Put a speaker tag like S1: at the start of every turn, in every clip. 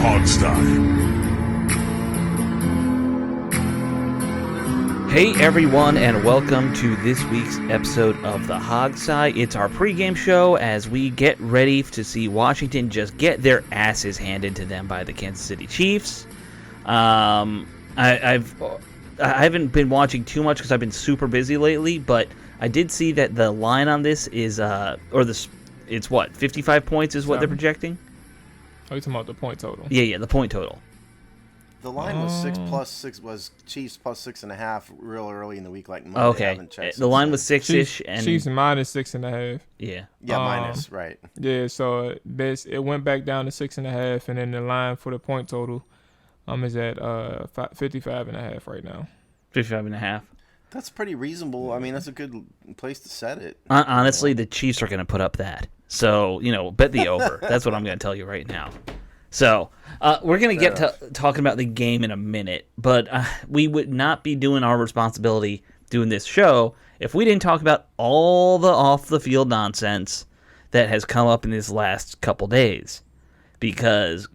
S1: Hogstye.
S2: Hey everyone, and welcome to this week's episode of the Hogstye. It's our pregame show as we get ready to see Washington just get their asses handed to them by the Kansas City Chiefs. I haven't been watching too much because I've been super busy lately, but I did see that the line on this is it's what, 55 points is what they're projecting?
S3: Oh, you're talking about the point total?
S2: Yeah, the point total.
S4: The line was 6+6 was Chiefs plus 6.5 real early in the week, like Monday.
S2: Okay, the line was 6-ish, and
S3: Chiefs minus 6.5.
S2: Yeah,
S4: minus, right?
S3: Yeah, so it went back down to 6.5, and then the line for the point total is at 55.5 right now.
S2: 55.5.
S4: That's pretty reasonable. I mean, that's a good place to set it.
S2: Honestly, the Chiefs are going to put up that. So, bet the over. That's what I'm going to tell you right now. So, we're going to get to talking about the game in a minute, but we would not be doing our responsibility doing this show if we didn't talk about all the off-the-field nonsense that has come up in these last couple days. Because,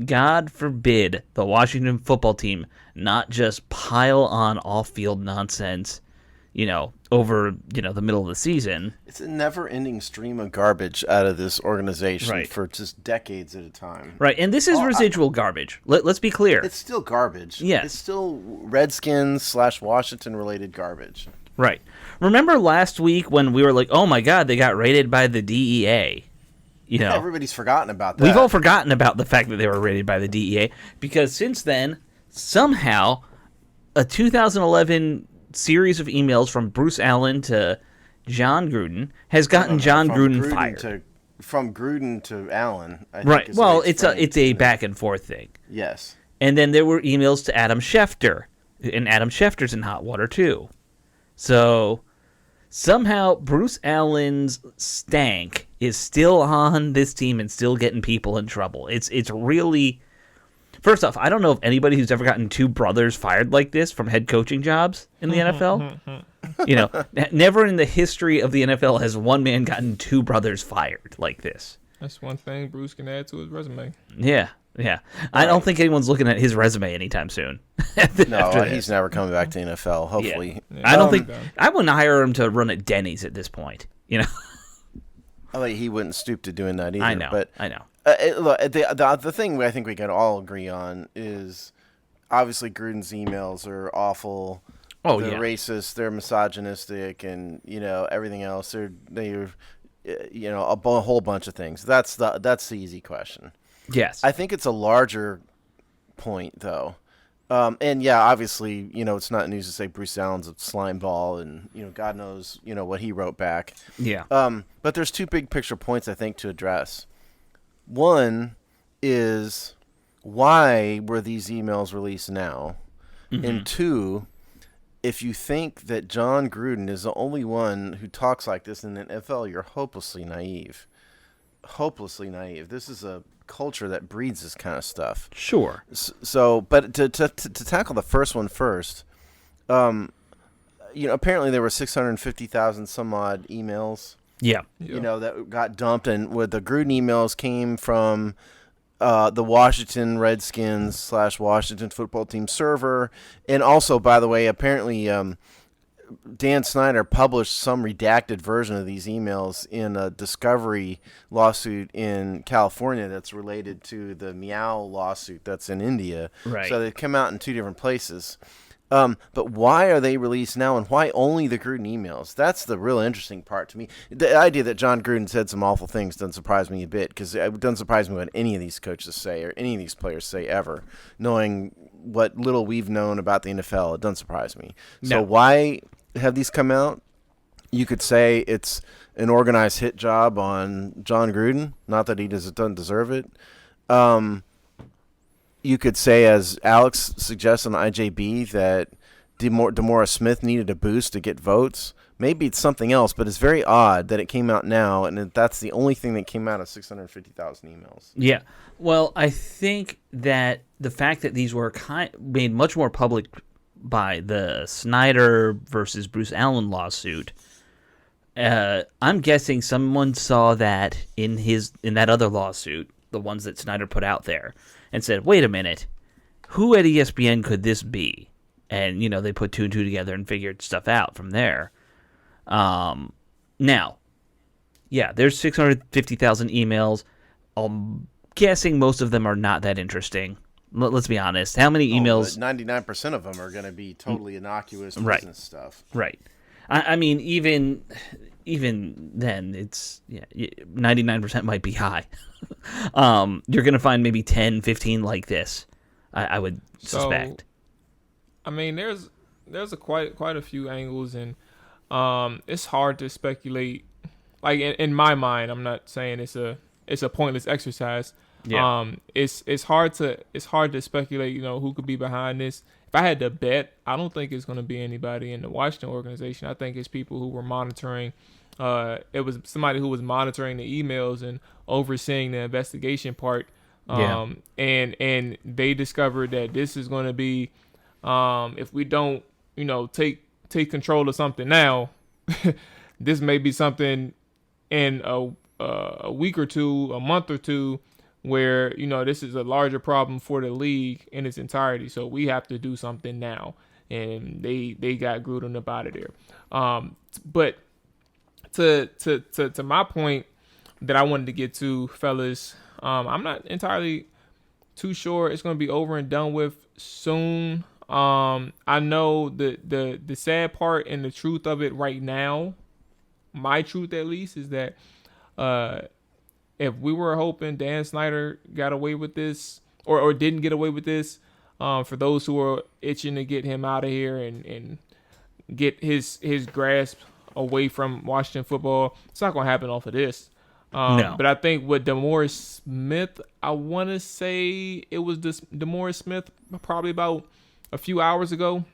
S2: God forbid, the Washington football team not just pile on off-field nonsense, over, the middle of the season.
S4: It's a never-ending stream of garbage out of this organization for just decades at a time.
S2: Right, and this is residual garbage. Let's be clear.
S4: It's still garbage.
S2: Yes.
S4: It's still Redskins/Washington-related garbage.
S2: Right. Remember last week when we were like, oh my God, they got raided by the DEA?
S4: Everybody's forgotten about that.
S2: We've all forgotten about the fact that they were raided by the DEA, because since then, somehow, a 2011 series of emails from Bruce Allen to John Gruden has gotten John Gruden fired.
S4: From Gruden to Allen.
S2: Right. Well, it's a back and forth thing.
S4: Yes.
S2: And then there were emails to Adam Schefter, and Adam Schefter's in hot water too. So somehow Bruce Allen's stank is still on this team and still getting people in trouble. It's really. First off, I don't know if anybody who's ever gotten two brothers fired like this from head coaching jobs in the NFL. Never in the history of the NFL has one man gotten two brothers fired like this.
S3: That's one thing Bruce can add to his resume.
S2: Yeah. I don't think anyone's looking at his resume anytime soon.
S4: No, he's never coming back to NFL, hopefully.
S2: Yeah. I don't think I wouldn't hire him to run at Denny's at this point.
S4: I think he wouldn't stoop to doing that either.
S2: I know.
S4: Look, the thing I think we can all agree on is obviously Gruden's emails are awful.
S2: Oh,
S4: they're
S2: yeah.
S4: racist. They're misogynistic, and everything else. They're a whole bunch of things. That's the easy question.
S2: Yes,
S4: I think it's a larger point though, and yeah, obviously it's not news to say Bruce Allen's a slime ball, and God knows what he wrote back.
S2: Yeah.
S4: But there's two big picture points I think to address. One is, why were these emails released now? Mm-hmm. And two, if you think that John Gruden is the only one who talks like this in the NFL, you're hopelessly naive. Hopelessly naive. This is a culture that breeds this kind of stuff.
S2: Sure.
S4: So, but to tackle the first one first, apparently there were 650,000 some odd emails.
S2: Yeah.
S4: That got dumped, and with the Gruden emails came from the Washington Redskins/Washington football team server. And also, by the way, apparently Dan Snyder published some redacted version of these emails in a discovery lawsuit in California that's related to the Meow lawsuit that's in India.
S2: Right.
S4: So they come out in two different places. But why are they released now, and why only the Gruden emails? That's the real interesting part to me. The idea that John Gruden said some awful things doesn't surprise me a bit, because it doesn't surprise me what any of these coaches say or any of these players say ever. Knowing what little we've known about the NFL, it doesn't surprise me.
S2: No.
S4: So why have these come out? You could say it's an organized hit job on John Gruden. Not that he doesn't deserve it. You could say, as Alex suggests on IJB, that DeMaurice Smith needed a boost to get votes. Maybe it's something else, but it's very odd that it came out now, and that's the only thing that came out of 650,000 emails.
S2: Yeah. Well, I think that the fact that these were made much more public by the Snyder versus Bruce Allen lawsuit, I'm guessing someone saw that in that other lawsuit the ones that Snyder put out there, and said, wait a minute, who at ESPN could this be? And, they put two and two together and figured stuff out from there. Now, yeah, there's 650,000 emails. I'm guessing most of them are not that interesting. Let's be honest. How many emails?
S4: 99% of them are going to be totally innocuous business stuff.
S2: Right. I mean, even then, it's 99% might be high. You're going to find maybe 10, 15 like this, I would suspect.
S3: I mean, there's quite a few angles, and it's hard to speculate. Like in my mind, I'm not saying it's a pointless exercise.
S2: Yeah.
S3: It's hard to speculate, who could be behind this. If I had to bet, I don't think it's going to be anybody in the Washington organization. I think it's people who were monitoring. It was somebody who was monitoring the emails and overseeing the investigation part. And they discovered that this is going to be, if we don't, take control of something now, this may be something in a week or two, a month or two, where, this is a larger problem for the league in its entirety. So we have to do something now. And they got Gruden up out of there. But to my point that I wanted to get to, fellas, I'm not entirely too sure it's going to be over and done with soon. I know the sad part and the truth of it right now, my truth at least, is that if we were hoping Dan Snyder got away with this or didn't get away with this, for those who are itching to get him out of here and get his grasp away from Washington football, it's not going to happen off of this.
S2: No.
S3: But I think with DeMaurice Smith, I want to say it was DeMaurice Smith probably about a few hours ago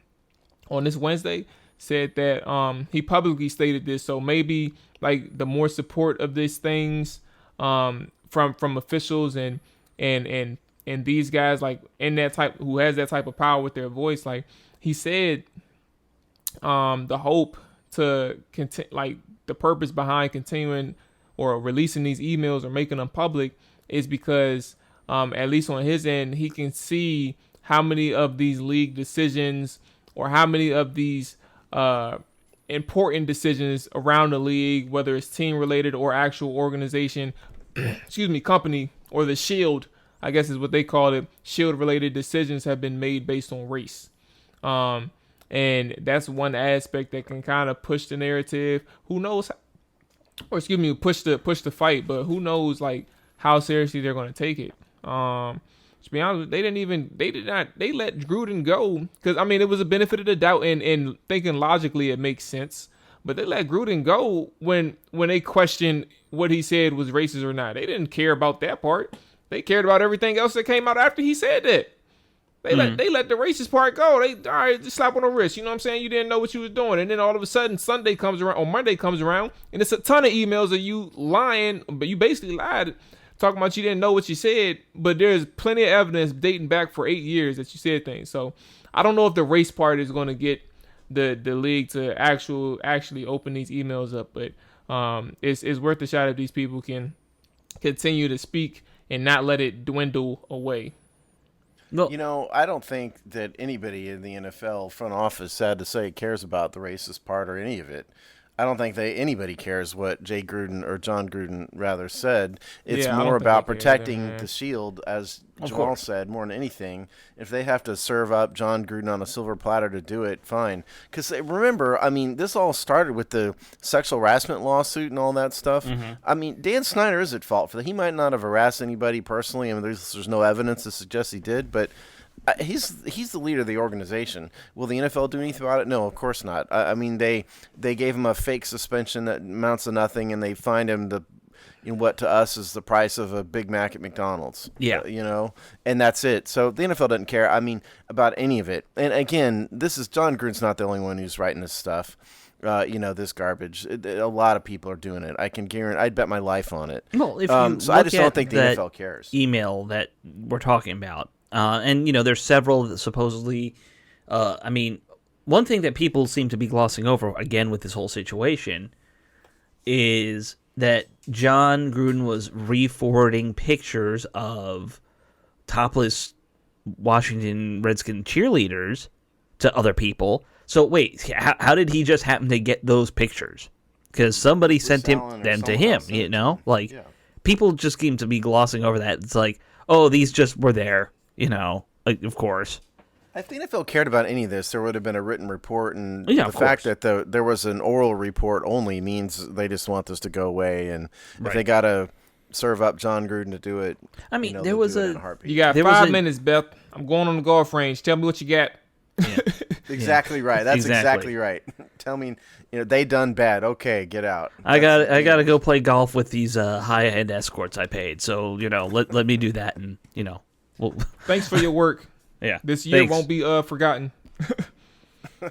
S3: on this Wednesday, said that he publicly stated this. So maybe like the more support of these things from officials and these guys like in that type who has that type of power with their voice, like he said, the hope to like the purpose behind continuing or releasing these emails or making them public is because at least on his end, he can see how many of these league decisions or how many of these important decisions around the league, whether it's team related or actual organization, company, or the shield, I guess is what they call it, shield related decisions have been made based on race. And that's one aspect that can kind of push the narrative. Who knows, push the fight, but who knows like how seriously they're going to take it. To be honest, they let Gruden go because, I mean, it was a benefit of the doubt and thinking logically it makes sense. But they let Gruden go when they questioned what he said was racist or not. They didn't care about that part. They cared about everything else that came out after he said that. They let the racist part go. All right, just slap on the wrist. You know what I'm saying? You didn't know what you was doing. And then all of a sudden Sunday comes around or Monday comes around and it's a ton of emails of you lying, but you basically lied. Talking about you didn't know what you said, but there's plenty of evidence dating back for 8 years that you said things. So I don't know if the race part is going to get the league to actually open these emails up, but it's worth a shot if these people can continue to speak and not let it dwindle away.
S2: Well,
S4: I don't think that anybody in the NFL front office, sad to say, cares about the racist part or any of it. I don't think anybody cares what Jay Gruden or John Gruden rather said. It's more about protecting the shield, as Jamal said, more than anything. If they have to serve up John Gruden on a silver platter to do it, fine. Because remember, I mean, this all started with the sexual harassment lawsuit and all that stuff.
S2: Mm-hmm.
S4: I mean, Dan Snyder is at fault for that. He might not have harassed anybody personally. I mean, there's no evidence to suggest he did, but he's the leader of the organization. Will the NFL do anything about it? No, of course not. I mean, they gave him a fake suspension that amounts to nothing, and they fined him what to us is the price of a Big Mac at McDonald's.
S2: Yeah.
S4: And that's it. So the NFL doesn't care, about any of it. And again, John Gruden's not the only one who's writing this stuff. This garbage. A lot of people are doing it. I can guarantee. I'd bet my life on it.
S2: Well, if you
S4: so I just don't think the NFL cares.
S2: Email that we're talking about. And there's several that supposedly, one thing that people seem to be glossing over, again, with this whole situation, is that John Gruden was re-forwarding pictures of topless Washington Redskin cheerleaders to other people. So wait, how did he just happen to get those pictures? Because somebody sent them to him, you know? Like, people just seem to be glossing over that. It's like, oh, these just were there, you know, like, of course.
S4: If the NFL cared about any of this, there would have been a written report, and
S2: the
S4: fact that there was an oral report only means they just want this to go away, and if they got to serve up John Gruden to do it,
S2: I mean, there was
S3: you got 5 minutes, Beth. I'm going on the golf range. Tell me what you got.
S2: Yeah.
S4: Exactly right. That's exactly right. Tell me, they done bad. Okay, get out.
S2: I got to go play golf with these high-end escorts I paid. So, let me do that, and well,
S3: thanks for your work.
S2: Yeah.
S3: This year won't be forgotten.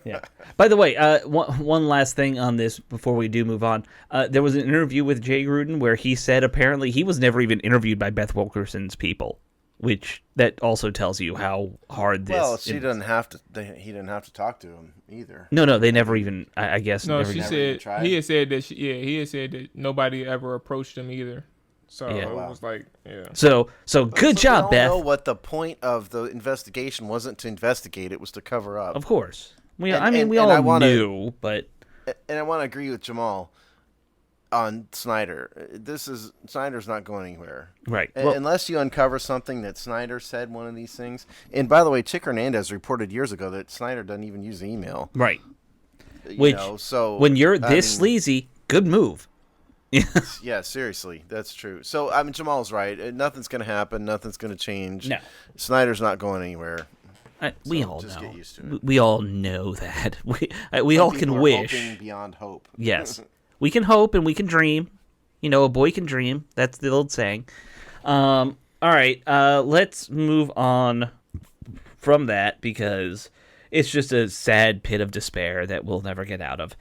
S2: Yeah. By the way, one last thing on this before we do move on. There was an interview with Jay Gruden where he said apparently he was never even interviewed by Beth Wilkerson's people, which that also tells you how hard this.
S4: Well, she doesn't have to. He didn't have to talk to him either.
S2: No, they never even. I guess.
S3: No,
S2: never
S3: she
S2: even
S3: said he had said that. He had said that nobody ever approached him either. So
S2: it
S3: was like,
S2: So good job, Beth.
S4: I don't know what the point of the investigation wasn't to investigate; it was to cover up.
S2: Of course, we all knew, but.
S4: And I want to agree with Jamal on Snyder. Snyder's not going anywhere,
S2: right?
S4: Unless you uncover something that Snyder said one of these things. And by the way, Chick Hernandez reported years ago that Snyder doesn't even use email,
S2: right? When you're this sleazy, good move.
S4: Yeah, seriously, that's true. So Jamal's right. Nothing's going to happen. Nothing's going to change.
S2: No,
S4: Snyder's not going anywhere.
S2: We all
S4: just
S2: know.
S4: Get used to it.
S2: We all know that. We all can wish.
S4: Hoping beyond hope.
S2: Yes, we can hope and we can dream. A boy can dream. That's the old saying. All right, let's move on from that because it's just a sad pit of despair that we'll never get out of.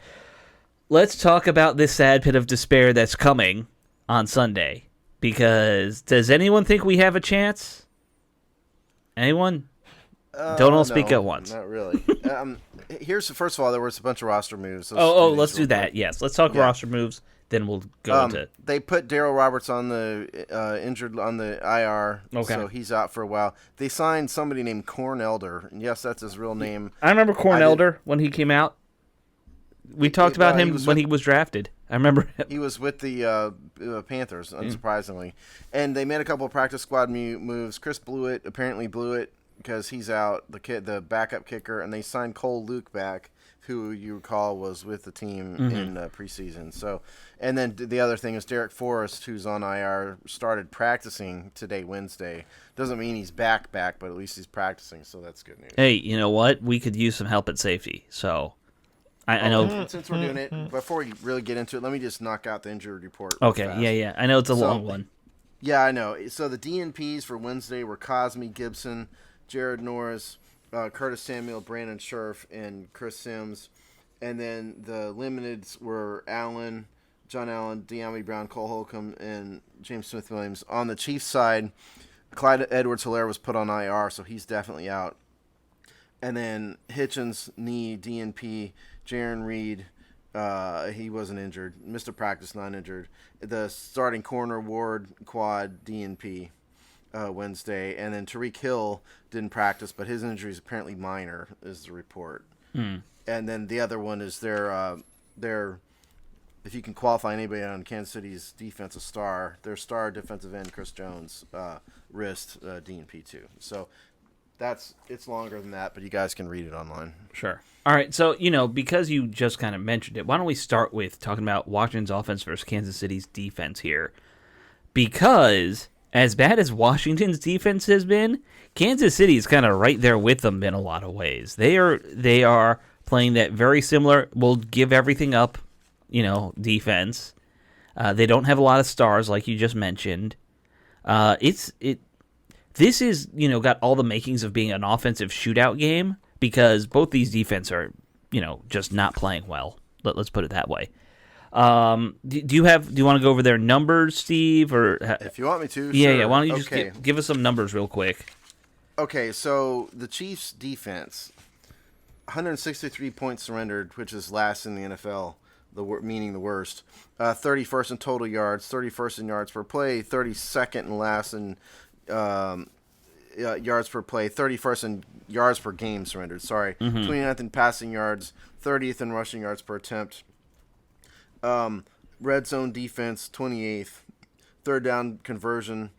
S2: Let's talk about this sad pit of despair that's coming on Sunday. Because does anyone think we have a chance? Anyone? Don't all speak at once.
S4: Not really. First of all, there was a bunch of roster moves.
S2: Let's do that. Yes, let's talk roster moves. Then we'll go into.
S4: They put Darryl Roberts on the injured on the IR, so he's out for a while. They signed somebody named Corn Elder, and yes, that's his real name.
S2: I remember Corn Elder when he came out. We talked about him when he was drafted. I remember him.
S4: He was with the Panthers, unsurprisingly. And they made a couple of practice squad moves. Chris apparently blew it because he's out, the backup kicker. And they signed Cole Luke back, who you recall was with the team in preseason. So, and then the other thing is Derek Forrest, who's on IR, started practicing today, Wednesday. Doesn't mean he's back, but at least he's practicing, so that's good news.
S2: Hey, you know what? We could use some help at safety, so... I know.
S4: Since we're doing it, before we really get into it, let me just knock out the injury report.
S2: Okay,
S4: fast.
S2: Yeah. I know it's a long one.
S4: Yeah, I know. So the DNPs for Wednesday were Cosme Gibson, Jared Norris, Curtis Samuel, Brandon Scherf, and Chris Sims. And then the limiteds were John Allen, De'Ami Brown, Cole Holcomb, and James Smith-Williams. On the Chiefs side, Clyde Edwards-Helaire was put on IR, so he's definitely out. And then Hitchens, knee, DNP, Jaron Reed, he wasn't injured. Missed a practice, not injured. The starting corner, Ward, quad, DNP, Wednesday. And then Tariq Hill didn't practice, but his injury is apparently minor, is the report. And then the other one is their if you can qualify anybody on Kansas City's defensive star, their star defensive end, Chris Jones, wrist, DNP too. So it's longer than that, but you guys can read it online.
S2: Sure. All right, so, because you just kind of mentioned it, why don't we start with talking about Washington's offense versus Kansas City's defense here? Because as bad as Washington's defense has been, Kansas City is kind of right there with them in a lot of ways. They are playing that very similar, we'll give everything up, defense. They don't have a lot of stars, like you just mentioned. This is, got all the makings of being an offensive shootout game because both these defense are, just not playing well. Let's put it that way. Do you want to go over their numbers, Steve, or
S4: if you want me to?
S2: Yeah,
S4: sure.
S2: yeah. Why don't you just give us some numbers real quick?
S4: Okay, so the Chiefs' defense, 163 points surrendered, which is last in the NFL. meaning the worst. 31st in total yards, 31st in yards per play, 32nd and last in yards per play, 31st in yards per game surrendered. Sorry, 29th in passing yards, 30th in rushing yards per attempt. Red zone defense, 28th. Third down conversion,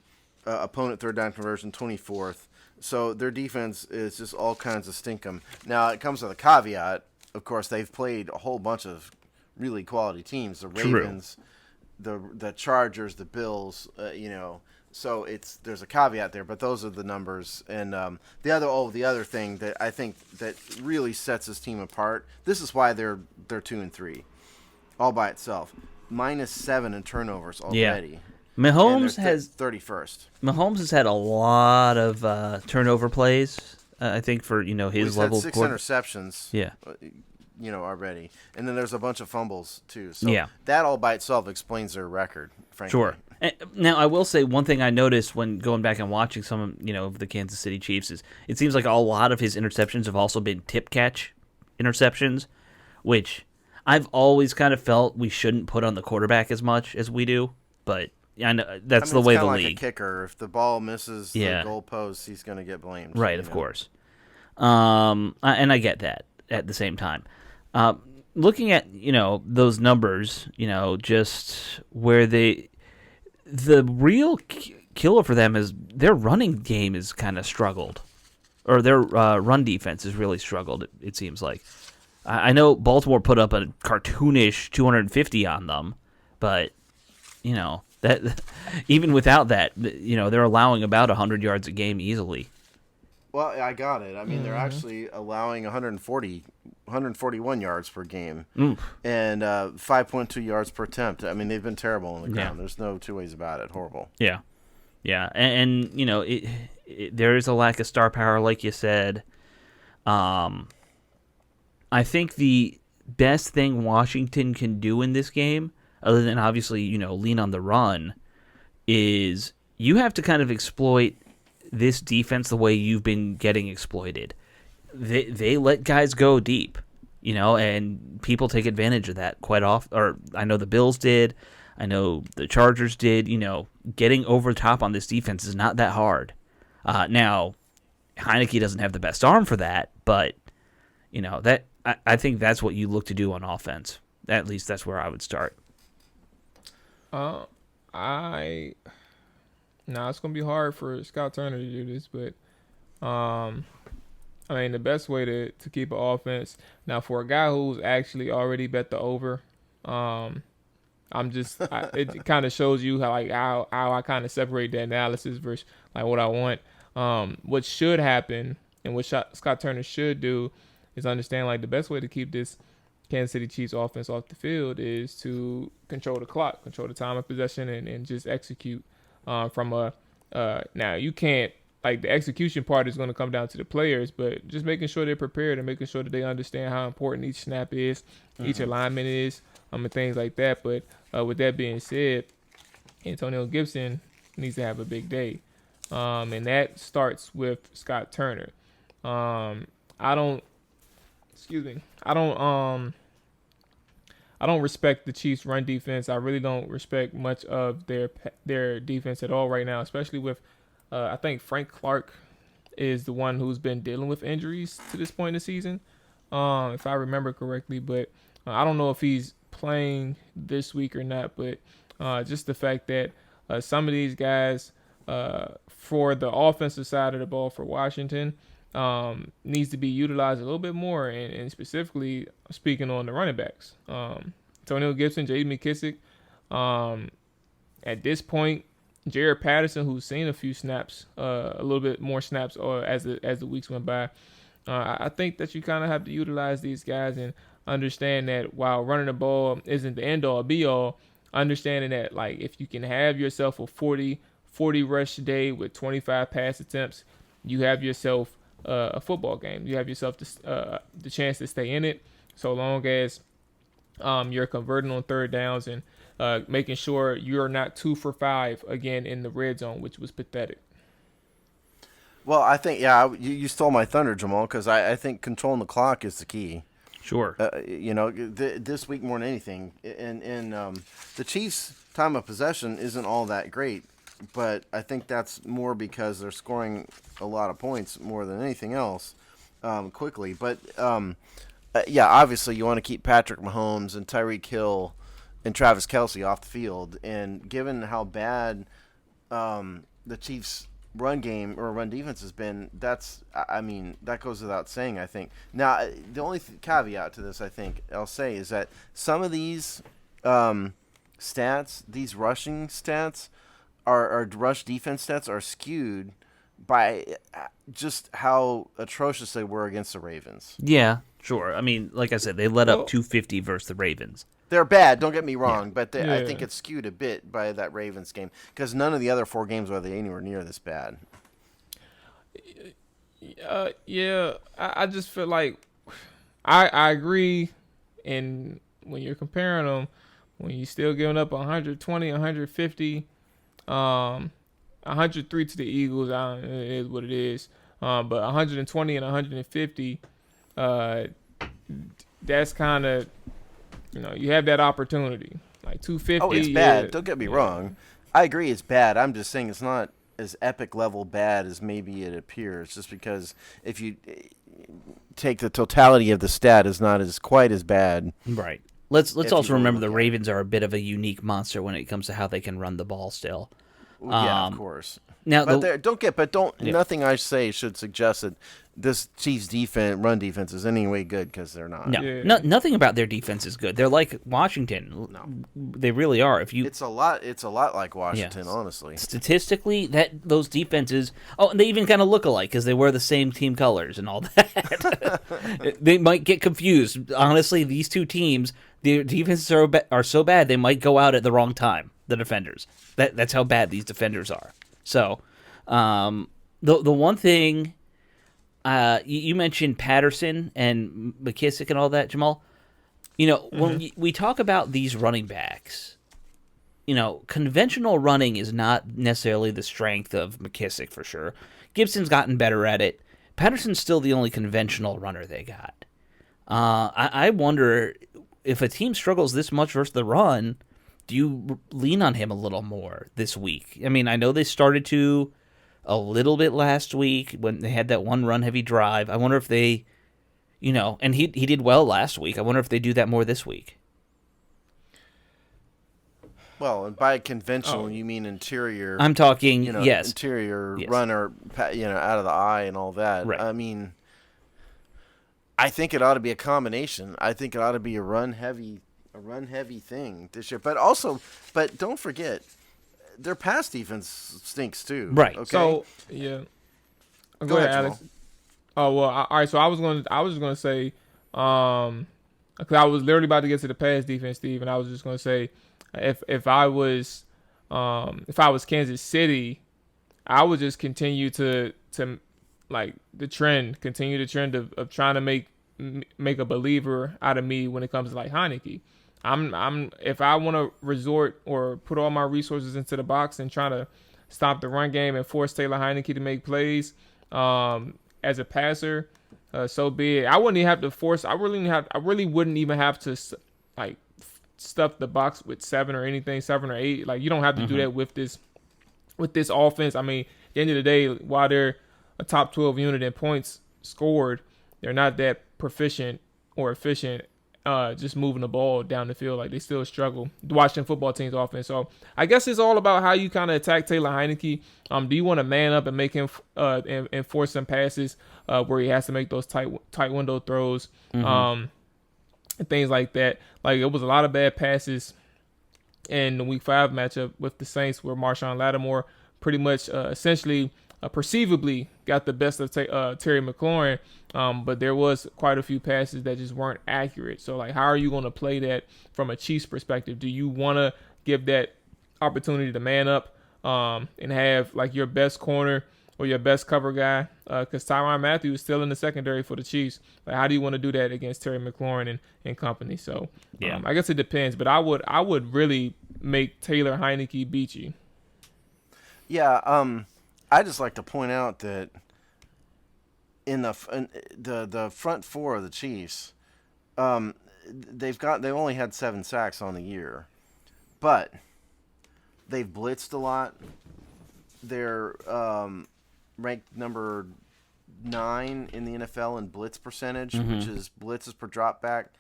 S4: opponent third down conversion, 24th. So their defense is just all kinds of stinkum. Now, it comes with a caveat. Of course, they've played a whole bunch of really quality teams. The Ravens, the Chargers, the Bills, So there's a caveat there, but those are the numbers. And the other thing that I think that really sets this team apart, this is why they're 2-3, all by itself. -7 in turnovers already.
S2: Yeah. Mahomes has
S4: 31st.
S2: Mahomes has had a lot of turnover plays. I think for his level.
S4: Had 6 interceptions.
S2: Yeah.
S4: Already, and then there's a bunch of fumbles too. So
S2: yeah.
S4: That all by itself explains their record. Frankly.
S2: Sure. Now I will say one thing I noticed when going back and watching some of the Kansas City Chiefs is it seems like a lot of his interceptions have also been tip catch interceptions, which I've always kind of felt we shouldn't put on the quarterback as much as we do, but. I know that's the way of the
S4: like
S2: league.
S4: A kicker, if the ball misses the goal post, he's going to get blamed.
S2: Right, of course. And I get that at the same time. Looking at those numbers, just where the real killer for them is their running game is kind of struggled, or their run defense has really struggled. It seems like. I know Baltimore put up a cartoonish 250 on them, but that even without that, they're allowing about 100 yards a game easily.
S4: Well, I got it. I mean, they're actually allowing 141 yards per game and 5.2 yards per attempt. I mean, they've been terrible on the ground. There's no two ways about it. Horrible.
S2: Yeah. Yeah. And there is a lack of star power, like you said. I think the best thing Washington can do in this game, other than obviously, lean on the run, is you have to kind of exploit this defense the way you've been getting exploited. They let guys go deep, and people take advantage of that quite often. Or I know the Bills did. I know the Chargers did. Getting over the top on this defense is not that hard. Now, Heineke doesn't have the best arm for that, but, that I think that's what you look to do on offense. At least that's where I would start.
S3: It's gonna be hard for Scott Turner to do this, but the best way to keep an offense now for a guy who's actually already bet the over, it kind of shows you how I kind of separate the analysis versus like what I want. What should happen and what Scott Turner should do is understand like the best way to keep this Kansas City Chiefs offense off the field is to control the clock, control the time of possession, and just execute now you can't, like, the execution part is going to come down to the players, but just making sure they're prepared and making sure that they understand how important each snap is, each alignment is, and things like that. But with that being said, Antonio Gibson needs to have a big day, and that starts with Scott Turner. I don't respect the Chiefs' run defense. I really don't respect much of their defense at all right now, especially with I think Frank Clark is the one who's been dealing with injuries to this point in the season, if I remember correctly. But I don't know if he's playing this week or not. But just the fact that some of these guys for the offensive side of the ball for Washington needs to be utilized a little bit more, and specifically speaking on the running backs. Antonio Gibson, J.D. McKissick. At this point, Jared Patterson, who's seen a few snaps, a little bit more snaps as the weeks went by. I think that you kind of have to utilize these guys and understand that while running the ball isn't the end-all, be-all, understanding that, like, if you can have yourself a 40 rush day with 25 pass attempts, you have yourself a football game. You have yourself the chance to stay in it, so long as you're converting on third downs and making sure you're not 2 for 5 again in the red zone, which was pathetic.
S4: Well, I think, you stole my thunder, Jamal, because I think controlling the clock is the key.
S2: Sure.
S4: This week more than anything. And the Chiefs' time of possession isn't all that great, but I think that's more because they're scoring a lot of points more than anything else quickly. But, obviously you want to keep Patrick Mahomes and Tyreek Hill and Travis Kelce off the field. And given how bad the Chiefs' run game or run defense has been, that goes without saying, I think. Now, the only caveat to this, I think, I'll say, is that some of these stats, these rushing stats, our rush defense stats are skewed by just how atrocious they were against the Ravens.
S2: Yeah, sure. I mean, like I said, they let up 250 versus the Ravens.
S4: They're bad, don't get me wrong, but I think it's skewed a bit by that Ravens game because none of the other 4 games were anywhere near this bad.
S3: I just feel like I agree, and when you're comparing them, when you're still giving up 120, 150, 103 to the Eagles, it is what it is, but 120 and 150, that's kind of, you have that opportunity. Like 250.
S4: Oh, it's bad. Don't get me wrong. I agree it's bad. I'm just saying it's not as epic level bad as maybe it appears, just because if you take the totality of the stat, is not as quite as bad.
S2: Right. Let's also remember the Ravens are a bit of a unique monster when it comes to how they can run the ball still.
S4: Yeah, of course.
S2: Now,
S4: nothing I say should suggest that this Chiefs run defense is anyway good, because they're not.
S2: No, nothing about their defense is good. They're like Washington. No. They really are.
S4: It's a lot like Washington, honestly.
S2: Statistically, those defenses. Oh, and they even kind of look alike because they wear the same team colors and all that. They might get confused. Honestly, these two teams, their defenses are so bad they might go out at the wrong time. The defenders. That's how bad these defenders are. So, the one thing you mentioned Patterson and McKissick and all that, Jamal. When we talk about these running backs, conventional running is not necessarily the strength of McKissick for sure. Gibson's gotten better at it. Patterson's still the only conventional runner they got. I wonder if a team struggles this much versus the run, do you lean on him a little more this week? I mean, I know they started to a little bit last week when they had that one run-heavy drive. I wonder if they, and he did well last week. I wonder if they do that more this week.
S4: Well, and by conventional, you mean interior.
S2: I'm talking, yes.
S4: Interior runner, out of the eye and all that.
S2: Right.
S4: I mean, I think it ought to be a combination. I think it ought to be a run-heavy thing this year. But don't forget, their pass defense stinks too.
S2: Right.
S4: Okay.
S3: So go ahead, Alex. Oh well. All right. So I was just gonna say, because I was literally about to get to the pass defense, Steve, and I was just gonna say, if I was Kansas City, I would just continue to like continue the trend of trying to make a believer out of me when it comes to like Heineke. If I want to resort or put all my resources into the box and try to stop the run game and force Taylor Heineke to make plays as a passer, so be it. I wouldn't even have to force. I really wouldn't even have to like stuff the box with 7 or 8. Like, you don't have to do that with this offense. I mean, at the end of the day, while they're a top 12 unit in points scored, they're not that proficient or efficient just moving the ball down the field. Like, they still struggle. The Washington football team's offense. So I guess it's all about how you kind of attack Taylor Heineke. Do you want to man up and make him and force some passes where he has to make those tight window throws and things like that? Like, it was a lot of bad passes in the Week 5 matchup with the Saints where Marshawn Lattimore pretty much essentially perceivably got the best of Terry McLaurin, but there was quite a few passes that just weren't accurate. So, like, how are you going to play that from a Chiefs perspective? Do you want to give that opportunity to man up and have, like, your best corner or your best cover guy? Because Tyrann Mathieu is still in the secondary for the Chiefs. Like, how do you want to do that against Terry McLaurin and company? So, I guess it depends. But I would really make Taylor Heineke beat you.
S4: Yeah, I just like to point out that in the front four of the Chiefs, they've only had 7 sacks on the year, but they've blitzed a lot. They're ranked number 9 in the NFL in blitz percentage, which is blitzes per drop back.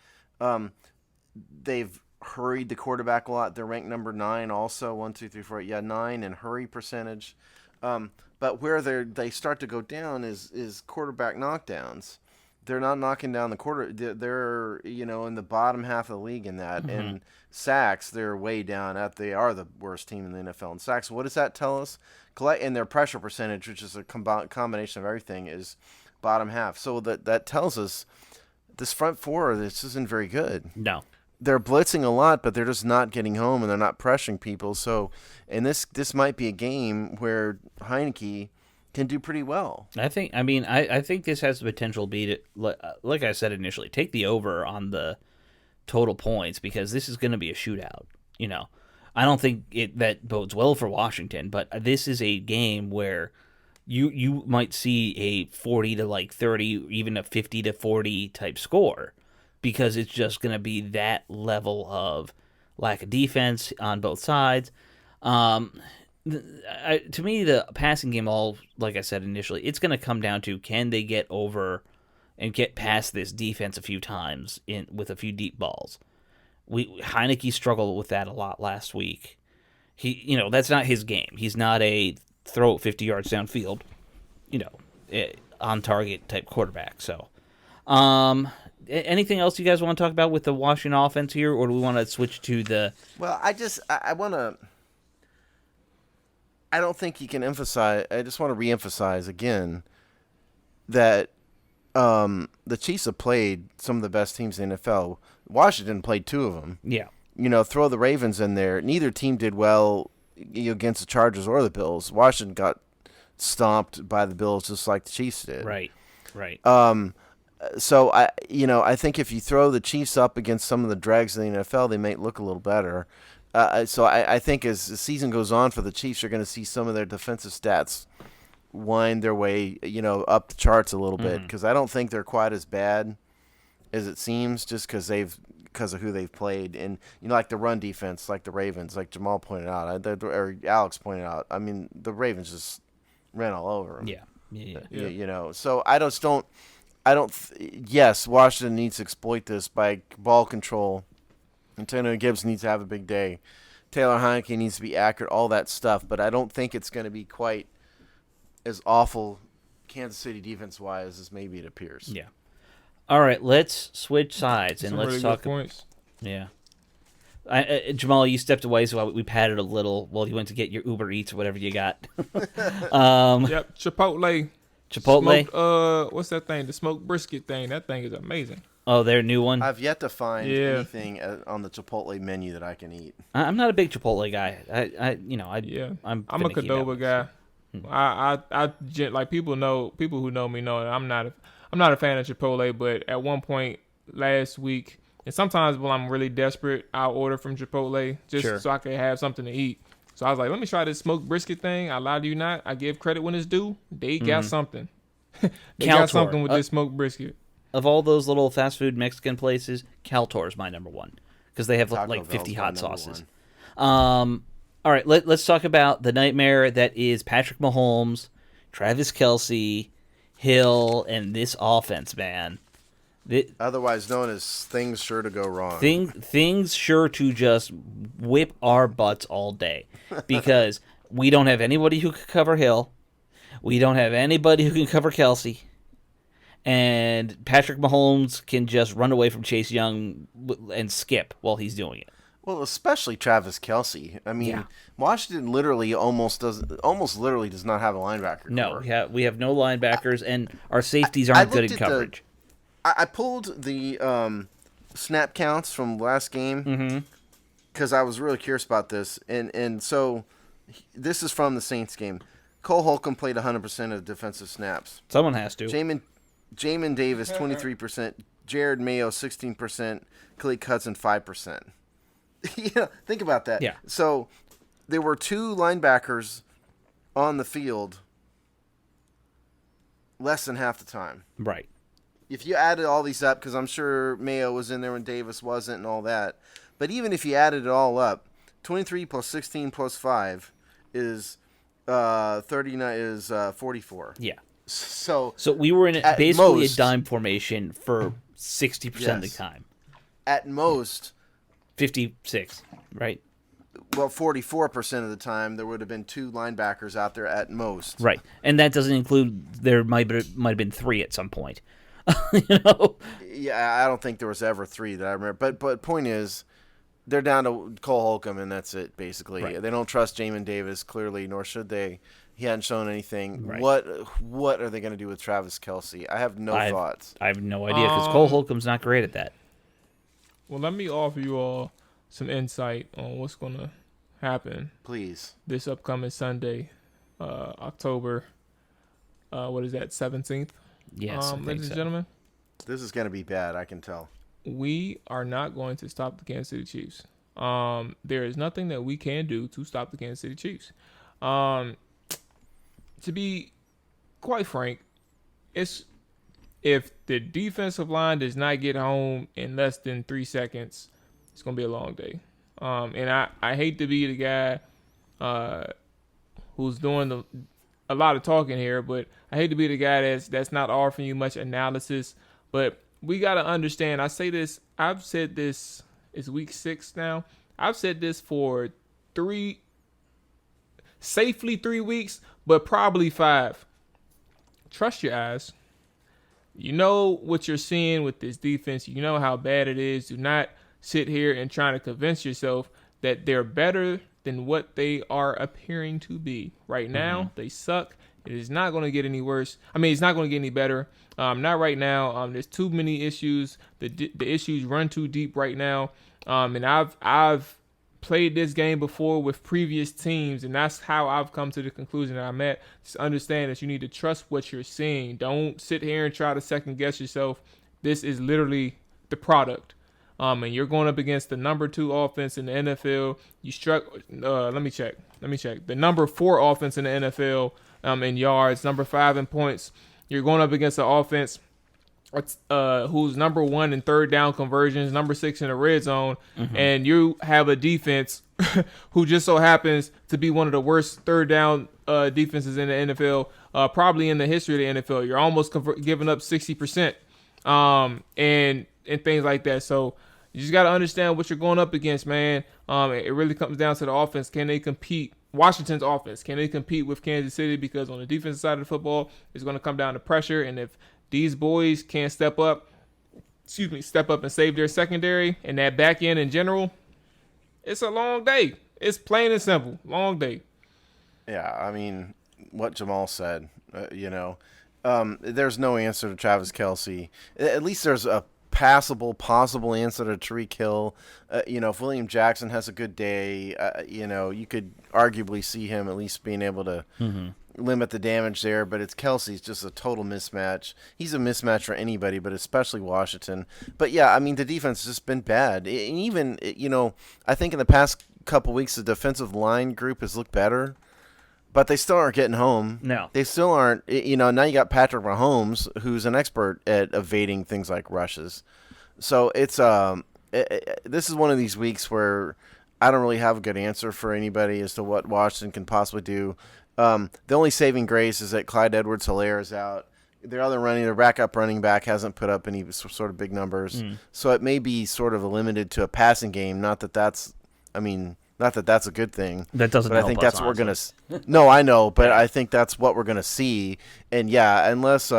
S4: They've hurried the quarterback a lot. They're ranked number 9 also. 1, 2, 3, 4. Yeah, 9 in hurry percentage. But where they start to go down is quarterback knockdowns. They're not knocking down the quarter. They're in the bottom half of the league in that. And sacks, they're way down. They are the worst team in the NFL in sacks. What does that tell us? And their pressure percentage, which is a combination of everything, is bottom half. So that tells us this front four, this isn't very good.
S2: No.
S4: They're blitzing a lot, but they're just not getting home, and they're not pressuring people. So, and this might be a game where Heineke can do pretty well.
S2: I think this has the potential to be, like I said initially, take the over on the total points, because this is going to be a shootout. I don't think that bodes well for Washington, but this is a game where you might see a 40 to 30, even a 50 to 40 type score, because it's just going to be that level of lack of defense on both sides. To me, the passing game, like I said initially, it's going to come down to, can they get over and get past this defense a few times with a few deep balls. Heineke struggled with that a lot last week. That's not his game. He's not a throw it 50 yards downfield, on target type quarterback. So, anything else you guys want to talk about with the Washington offense here, or do we want to switch to the?
S4: Well, I want to. I don't think you can emphasize. I just want to reemphasize again that the Chiefs have played some of the best teams in the NFL. Washington played 2 of them.
S2: Yeah.
S4: Throw the Ravens in there. Neither team did well against the Chargers or the Bills. Washington got stomped by the Bills just like the Chiefs did.
S2: Right.
S4: So I think if you throw the Chiefs up against some of the dregs in the NFL, they might look a little better. So I think as the season goes on for the Chiefs, you're going to see some of their defensive stats wind their way, up the charts a little bit, because I don't think they're quite as bad as it seems, just because of who they've played. And like the run defense, like the Ravens, like Jamal pointed out, or Alex pointed out. I mean, the Ravens just ran all over them.
S2: Yeah.
S4: So yes, Washington needs to exploit this by ball control. Antonio Gibbs needs to have a big day. Taylor Heineke needs to be accurate, all that stuff. But I don't think it's going to be quite as awful Kansas City defense-wise as maybe it appears.
S2: Yeah. All right, let's switch sides and let's
S3: really
S2: talk.
S3: Good points.
S2: Yeah. Jamal, you stepped away, so we patted a little while you went to get your Uber Eats or whatever you got.
S3: Yep, Chipotle.
S2: Chipotle?
S3: What's that thing? The smoked brisket thing. That thing is amazing.
S2: Oh, their new one?
S4: I've yet to find anything on the Chipotle menu that I can eat.
S2: I'm not a big Chipotle guy. I'm
S3: a Qdoba guy. I like people who know me know that I'm not a fan of Chipotle, but at one point last week, and sometimes when I'm really desperate, I'll order from Chipotle just so I can have something to eat. So I was like, let me try this smoked brisket thing. I lie to you not. I give credit when it's due. They got something. Got something with this smoked brisket.
S2: Of all those little fast food Mexican places, Caltor is my number one, because they have like 50 hot sauces. All right, let's talk about the nightmare that is Patrick Mahomes, Travis Kelce, Hill, and this offense, man.
S4: Otherwise known as things sure to go wrong.
S2: Things sure to just whip our butts all day, because we don't have anybody who can cover Hill. We don't have anybody who can cover Kelce. And Patrick Mahomes can just run away from Chase Young and skip while he's doing it.
S4: Well, especially Travis Kelce. I mean, Washington literally almost literally does not have a linebacker.
S2: No, we have no linebackers, and our safeties aren't good in coverage.
S4: I pulled the snap counts from last game because I was really curious about this, and so this is from the Saints game. Cole Holcomb played 100% of defensive snaps.
S2: Someone has to.
S4: Jamin Davis 23%, Jared Mayo 16%, Khalid Hudson 5%. Think about that.
S2: Yeah.
S4: So there were 2 linebackers on the field less than half the time.
S2: Right.
S4: if you added all these up, because I'm sure Mayo was in there when Davis wasn't and all that, but even if you added it all up, 23 plus 16 plus 5 is 39 is 44.
S2: Yeah.
S4: So
S2: we were in basically
S4: most,
S2: a dime formation for 60% of the time.
S4: At most,
S2: 56, right?
S4: Well, 44% of the time there would have been 2 linebackers out there at most.
S2: Right, and that doesn't include there might have been 3 at some point.
S4: Yeah, I don't think there was ever 3 that I remember. But point is, they're down to Cole Holcomb, and that's it, basically.
S2: Right.
S4: They don't trust Jamin Davis, clearly, nor should they. He hadn't shown anything.
S2: Right.
S4: What are they going to do with Travis Kelce? I have no thoughts.
S2: I have no idea, because Cole Holcomb's not great at that.
S3: Well, let me offer you all some insight on what's going to happen.
S4: Please.
S3: This upcoming Sunday, October, 17th?
S2: Yes,
S3: ladies and gentlemen.
S4: This is going to be bad, I can tell.
S3: We are not going to stop the Kansas City Chiefs. There is nothing that we can do to stop the Kansas City Chiefs. To be quite frank, if the defensive line does not get home in less than 3 seconds, it's going to be a long day. And I hate to be the guy who's doing a lot of talking here, but I hate to be the guy that's not offering you much analysis. But we got to understand, I've said this, it's week 6 now. I've said this for safely 3 weeks, but probably 5. Trust your eyes. You know what you're seeing with this defense. You know how bad it is. Do not sit here and try to convince yourself that they're better than what they are appearing to be. Right now, they suck. It is not going to get any worse. I mean, it's not going to get any better. Not right now. There's too many issues. The issues run too deep right now. And I've played this game before with previous teams, and that's how I've come to the conclusion that I'm at. Just understand that you need to trust what you're seeing. Don't sit here and try to second guess yourself. This is literally the product. And you're going up against the number 2 offense in the NFL. You struck. Let me check. The number 4 offense in the NFL in yards, number 5 in points. You're going up against an offense who's number 1 in third down conversions, number 6 in the red zone, and you have a defense who just so happens to be one of the worst third down defenses in the NFL, probably in the history of the NFL. You're almost giving up 60%, and things like that. So you just got to understand what you're going up against, man. It really comes down to the offense. Can they compete? Washington's offense, can they compete with Kansas City? Because on the defensive side of the football, it's going to come down to pressure. And if these boys can't step up and save their secondary and that back end in general, it's a long day. It's plain and simple. Long day.
S4: Yeah, I mean, what Jamal said, there's no answer to Travis Kelce. At least there's a possible answer to Tyreek Hill. If William Jackson has a good day, you could arguably see him at least being able to limit the damage there. But Kelce's just a total mismatch. He's a mismatch for anybody, but especially Washington. But yeah, I mean, the defense has just been bad. And even, I think in the past couple weeks, the defensive line group has looked better. But they still aren't getting home.
S2: No.
S4: They still aren't. Now you got Patrick Mahomes, who's an expert at evading things like rushes. So it's this is one of these weeks where I don't really have a good answer for anybody as to what Washington can possibly do. The only saving grace is that Clyde Edwards-Helaire is out. Their backup running back hasn't put up any sort of big numbers. So it may be sort of limited to a passing game. Not that that's a good thing.
S2: That doesn't
S4: but
S2: help
S4: I think
S2: us,
S4: that's
S2: honestly.
S4: what we're going to – no, I know, but I think that's what we're going to see. And, yeah, unless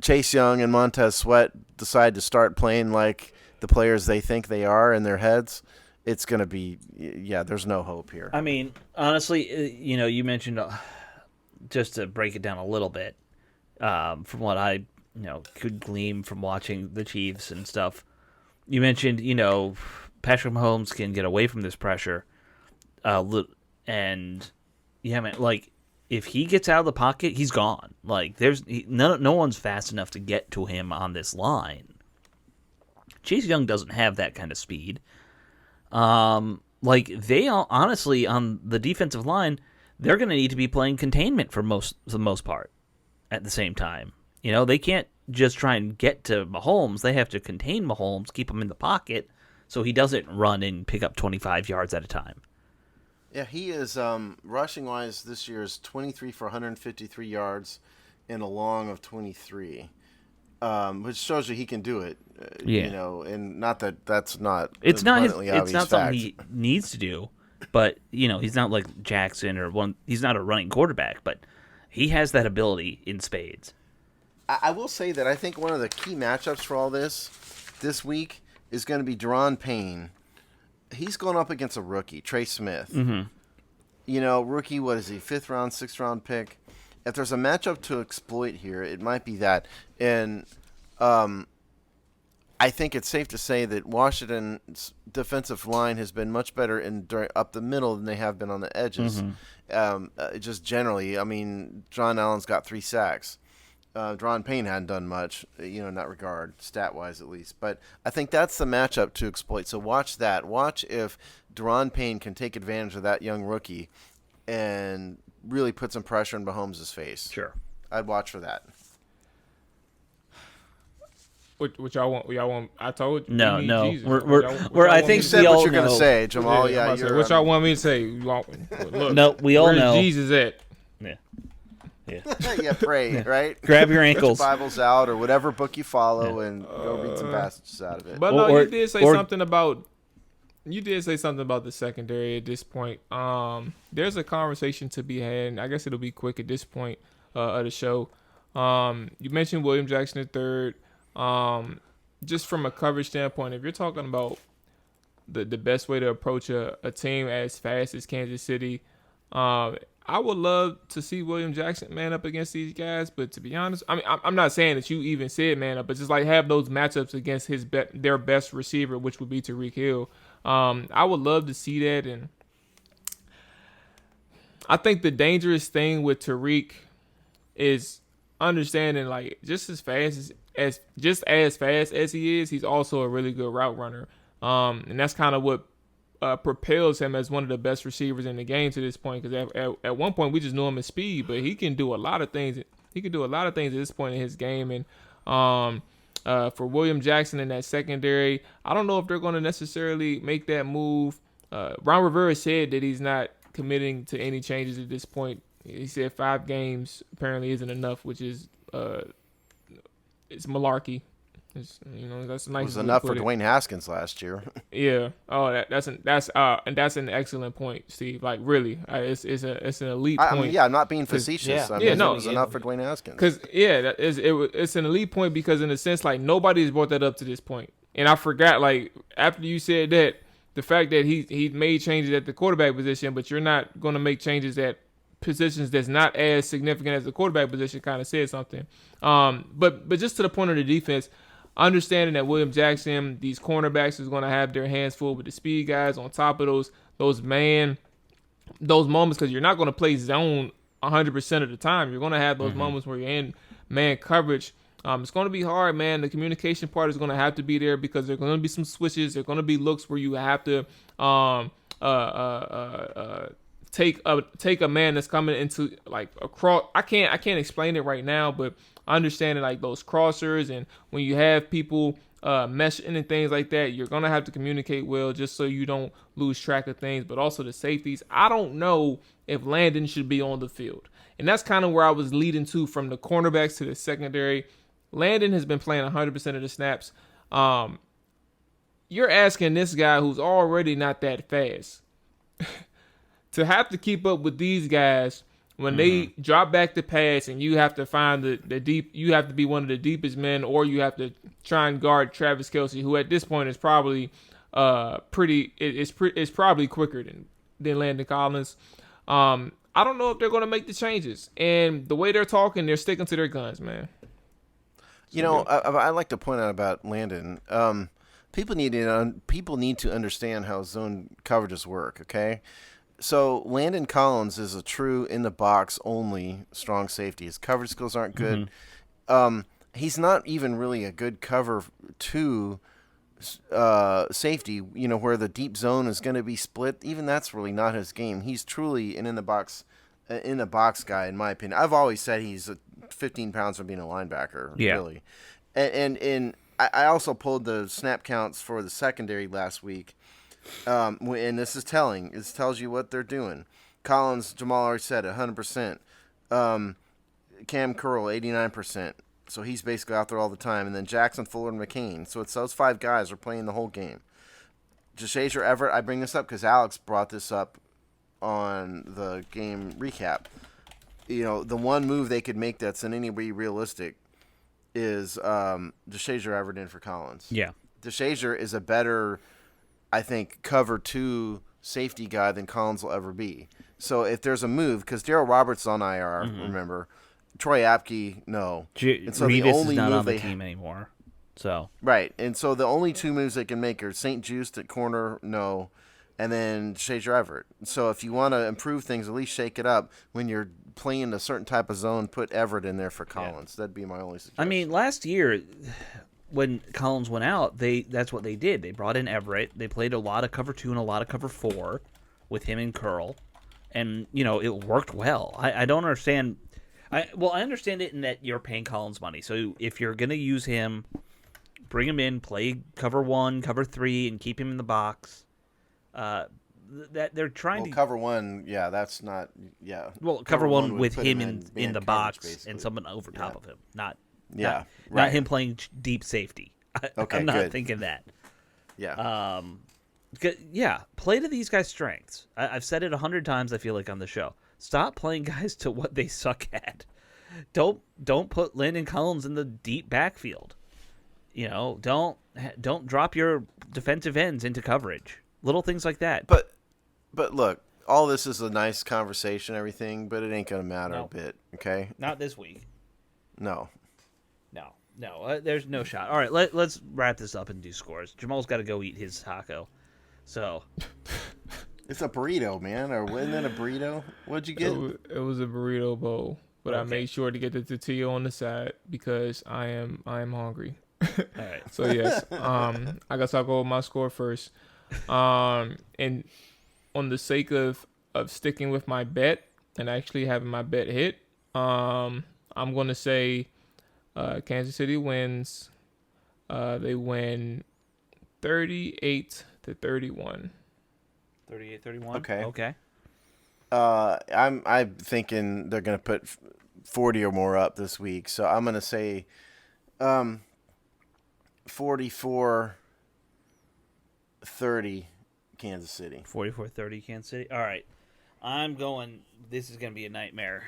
S4: Chase Young and Montez Sweat decide to start playing like the players they think they are in their heads, it's going to be – there's no hope here.
S2: I mean, honestly, you mentioned just to break it down a little bit from what I could glean from watching the Chiefs and stuff. You mentioned, Patrick Mahomes can get away from this pressure, and if he gets out of the pocket, he's gone. No one's fast enough to get to him on this line. Chase Young doesn't have that kind of speed. They all, honestly, on the defensive line, they're going to need to be playing containment for the most part. At the same time, they can't just try and get to Mahomes. They have to contain Mahomes, keep him in the pocket, so he doesn't run and pick up 25 yards at a time.
S4: Yeah, he is rushing wise this year is 23 for 153 yards and a long of 23, which shows you he can do it.
S2: Yeah.
S4: You know, and not that that's not.
S2: It's not
S4: abundantly
S2: it's
S4: obvious
S2: not something
S4: fact.
S2: he needs to do, but he's not like Jackson or one. He's not a running quarterback, but he has that ability in spades.
S4: I will say that I think one of the key matchups for all this week is going to be Deron Payne. He's going up against a rookie, Trey Smith.
S2: Mm-hmm.
S4: Rookie, what is he, 5th round, 6th round pick? If there's a matchup to exploit here, it might be that. And I think it's safe to say that Washington's defensive line has been much better up the middle than they have been on the edges.
S2: Mm-hmm.
S4: Just generally, I mean, John Allen's got 3 sacks. Deron Payne hadn't done much, in that regard, stat-wise at least. But I think that's the matchup to exploit. So watch that. Watch if Deron Payne can take advantage of that young rookie and really put some pressure in Mahomes' face.
S2: Sure.
S4: I'd watch for that.
S3: What y'all want? Y'all want? I told you.
S2: No.
S3: Jesus.
S2: We're I think
S4: You said
S2: we
S4: what
S2: all
S4: you're going to
S2: know.
S4: say, Jamal. Yeah,
S3: what y'all want me to say? Look,
S2: No, we all
S3: where's
S2: know.
S3: Jesus at?
S2: Yeah.
S4: yeah, pray, right?
S2: Grab your
S4: Get
S2: ankles.
S4: your Bibles out or whatever book you follow and go read some passages out of it.
S3: But
S2: Or-
S3: you did say something about the secondary at this point. There's a conversation to be had, and I guess it'll be quick at this point of the show. You mentioned William Jackson III. Just from a coverage standpoint, if you're talking about the best way to approach a team as fast as Kansas City, I would love to see William Jackson man up against these guys, but to be honest, I mean, I'm not saying that you even said man up, but just like have those matchups against their best receiver, which would be Tyreek Hill. I would love to see that, and I think the dangerous thing with Tyreek is understanding like just as fast as he is, he's also a really good route runner, and that's kind of what propels him as one of the best receivers in the game to this point. Because at one point we just knew him as speed, but he can do a lot of things. He can do a lot of things at this point in his game. And for William Jackson in that secondary, I don't know if they're going to necessarily make that move. Ron Rivera said that he's not committing to any changes at this point. He said 5 games apparently isn't enough, which is it's malarkey. That's a nice.
S4: It was enough for Dwayne Haskins last year.
S3: Yeah. Oh, that's an excellent point, Steve. Like really, it's an elite point.
S4: I mean, yeah, I'm not being facetious.
S2: Yeah.
S4: It was enough for Dwayne Haskins.
S3: Because it's an elite point because in a sense, like nobody has brought that up to this point. And I forgot, like after you said that, the fact that he made changes at the quarterback position, but you're not going to make changes at positions that's not as significant as the quarterback position, kind of said something. But just to the point of the defense. Understanding that William Jackson, these cornerbacks is going to have their hands full with the speed guys on top of those moments, because you're not going to play zone 100% of the time. You're going to have those moments where you're in man coverage. It's going to be hard, man. The communication part is going to have to be there because there's going to be some switches. There's going to be looks where you have to take a man that's coming into like a cross. I can't explain it right now, but understanding like those crossers and when you have people meshing and things like that, you're gonna have to communicate well just so you don't lose track of things. But also the safeties, I don't know if Landon should be on the field, and that's kind of where I was leading to from the cornerbacks to the secondary. Landon has been playing 100% of the snaps. You're asking this guy who's already not that fast to have to keep up with these guys when they drop back to pass, and you have to find the deep. You have to be one of the deepest men, or you have to try and guard Travis Kelce, who at this point is probably it's probably quicker than Landon Collins. I don't know if they're going to make the changes, and the way they're talking, they're sticking to their guns, man.
S4: I like to point out about Landon. People need to understand how zone coverages work. Okay. So Landon Collins is a true in-the-box only strong safety. His coverage skills aren't good. He's not even really a good cover 2 safety, where the deep zone is going to be split. Even that's really not his game. He's truly an in-the-box guy, in my opinion. I've always said he's up 15 pounds from being a linebacker,
S2: Yeah.
S4: really. And I also pulled the snap counts for the secondary last week, and this is telling. This tells you what they're doing. Collins, Jamal already said it, 100%. Cam Curl, 89%. So he's basically out there all the time. And then Jackson, Fuller, and McCain. So it's those 5 guys are playing the whole game. Deshazier Everett, I bring this up because Alex brought this up on the game recap. The one move they could make that's in any way realistic is Deshazier Everett in for Collins.
S2: Yeah.
S4: Deshazier is a better, I think, cover 2 safety guy than Collins will ever be. So if there's a move, because Darryl Roberts is on IR, remember, Troy Apke, no.
S2: And so Revis is not on the team anymore. So
S4: right, and so the only 2 moves they can make are St. Juste at corner, no, and then Deshazier Everett. So if you want to improve things, at least shake it up. When you're playing a certain type of zone, put Everett in there for Collins. That'd be my only suggestion.
S2: I mean, last year when Collins went out, that's what they did. They brought in Everett. They played a lot of cover 2 and a lot of cover 4 with him and Curl, and it worked well. I don't understand. I understand it in that you're paying Collins money. So if you're gonna use him, bring him in, play cover 1, cover 3, and keep him in the box. That they're trying to
S4: cover 1, yeah, that's not, yeah.
S2: Well, cover 1 with him in the box basically. And someone over top of him, not him playing deep safety.
S4: Okay,
S2: I'm not
S4: good.
S2: thinking that.
S4: Yeah.
S2: Play to these guys' strengths. I've said it 100 times. I feel like on the show. Stop playing guys to what they suck at. Don't put Landon Collins in the deep backfield. Don't drop your defensive ends into coverage. Little things like that.
S4: But look, all this is a nice conversation, everything, but it ain't gonna matter a bit. Okay.
S2: Not this week.
S4: No.
S2: There's no shot. All right, let's wrap this up and do scores. Jamal's got to go eat his taco. So.
S4: It's a burrito, man. Or wasn't that a burrito? What'd you get?
S3: It was a burrito bowl, but I made sure to get the tortilla on the side because I am hungry.
S2: All right.
S3: So yes, I guess I'll go with my score first. And on the sake of sticking with my bet and actually having my bet hit, I'm going to say Kansas City wins. They win 38-31.
S2: 38-31. Okay.
S4: I'm thinking they're going to put 40 or more up this week, so I'm going to say 44-30 Kansas City.
S2: 44-30 Kansas City. All right. I'm going – this is going to be a nightmare.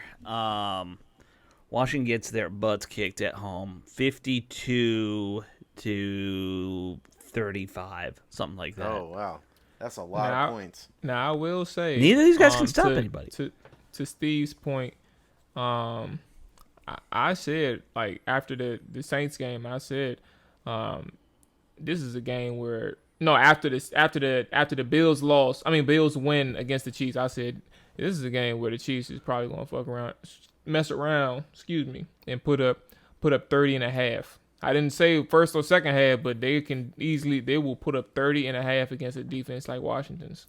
S2: Washington gets their butts kicked at home, 52-35, something like that.
S4: Oh, wow. That's a lot of points.
S3: Now, I will say –
S2: neither of these guys can stop anybody.
S3: To Steve's point, I said, like, after the Saints game, I said this is a game where – no, after the Bills Bills win against the Chiefs, I said this is a game where the Chiefs is probably going to mess around, and put up 30.5. I didn't say first or second half, but they will put up 30.5 against a defense like Washington's.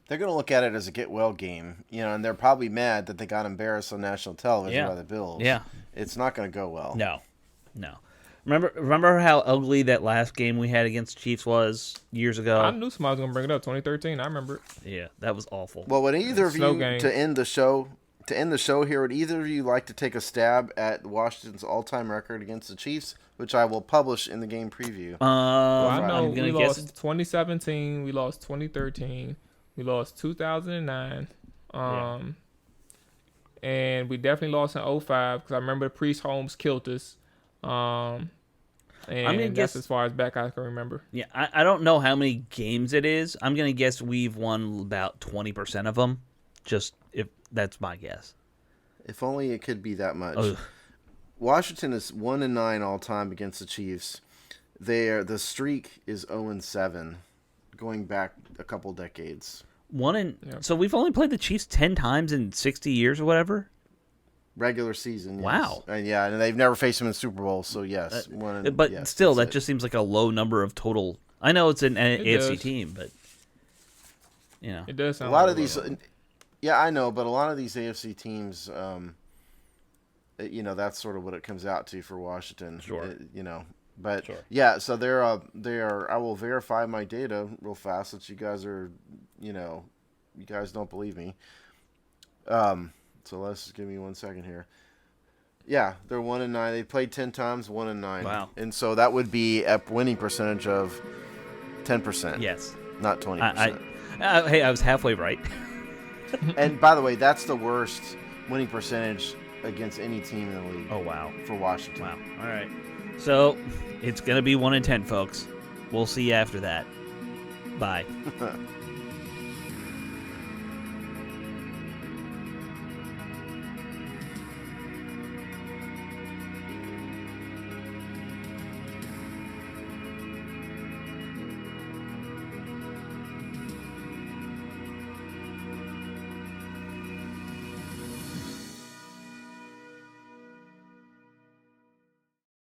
S4: They're going to look at it as a get well game, and they're probably mad that they got embarrassed on national television by the Bills.
S2: Yeah,
S4: it's not going to go well.
S2: No. Remember how ugly that last game we had against Chiefs was years ago?
S3: I knew somebody was going to bring it up. 2013, I remember it.
S2: Yeah, that was awful.
S4: Well, would either of you, to end the show here, would either of you like to take a stab at Washington's all-time record against the Chiefs, which I will publish in the game preview?
S3: I know we lost 2017, we lost 2013, we lost 2009, and we definitely lost in 2005 because I remember Priest Holmes killed us. And that's as far as back I can remember.
S2: Yeah, I don't know how many games it is. I'm going to guess we've won about 20% of them. Just if that's my guess.
S4: If only it could be that much.
S2: Ugh.
S4: Washington is 1-9 all time against the Chiefs. The streak is 0-7, going back a couple decades.
S2: So we've only played the Chiefs 10 times in 60 years or whatever.
S4: Regular season, yes.
S2: Wow.
S4: And they've never faced him in the Super Bowl, so yes.
S2: Still, that just seems like a low number of total. I know it's an AFC team, but
S3: it does sound
S4: a lot of these. Yeah, I know, but a lot of these AFC teams, that's sort of what it comes out to for Washington.
S2: Sure.
S4: But
S2: Sure.
S4: yeah, so they are. I will verify my data real fast since you guys are, you guys don't believe me. So let's give me 1 second here. Yeah, they're 1-9. They played 10 times, 1-9.
S2: Wow.
S4: And so that would be a winning percentage of 10%.
S2: Yes.
S4: Not 20%.
S2: Hey, I was halfway right.
S4: And by the way, that's the worst winning percentage against any team in the league.
S2: Oh, wow.
S4: For Washington.
S2: Wow. All right. So it's going to be 1-10, folks. We'll see you after that. Bye.